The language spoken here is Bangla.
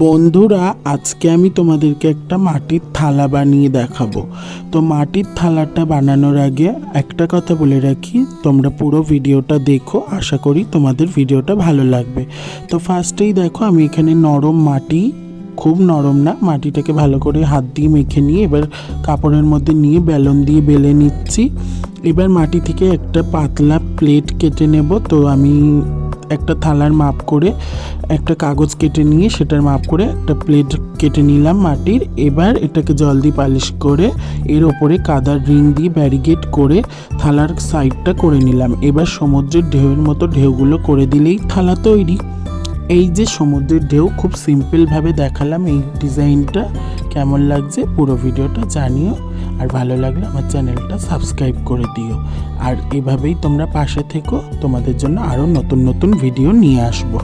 বন্ধুরা, আজকে আমি তোমাদেরকে একটা মাটির থালা বানিয়ে দেখাবো। তো মাটির থালাটা বানানোর আগে একটা কথা বলে রাখি, তোমরা পুরো ভিডিওটা দেখো, আশা করি তোমাদের ভিডিওটা ভালো লাগবে। তো ফার্স্টেই দেখো, আমি এখানে নরম মাটি, খুব নরম না, মাটিটাকে ভালো করে হাত দিয়ে মেখে নিয়ে এবার কাপড়ের মধ্যে নিয়ে বেলন দিয়ে বেলে নিচ্ছি। এবার মাটি থেকে একটা পাতলা প্লেট কেটে নেব। তো আমি একটা থালার মাপ করে একটা কাগজ কেটে নিয়ে সেটার মাপ করে একটা প্লেট কেটে নিলাম মাটির। এবার এটাকে জল দিয়ে পালিশ করে এর ওপরে কাদার রিং দিয়ে ব্যারিকেড করে থালার সাইডটা করে নিলাম। এবার সমুদ্রের ঢেউয়ের মতো ঢেউগুলো করে দিলেই থালা তৈরি। এই যে সমুদ্রের ঢেউ, খুব সিম্পলভাবে দেখালাম। এই ডিজাইনটা কেমন লাগছে পুরো ভিডিওটা জানিও, আর ভালো লাগলে আমার চ্যানেলটা সাবস্ক্রাইব করে দিও। আর এভাবেই তোমরা পাশে থেকো, তোমাদের জন্য আরও নতুন নতুন ভিডিও নিয়ে আসবো।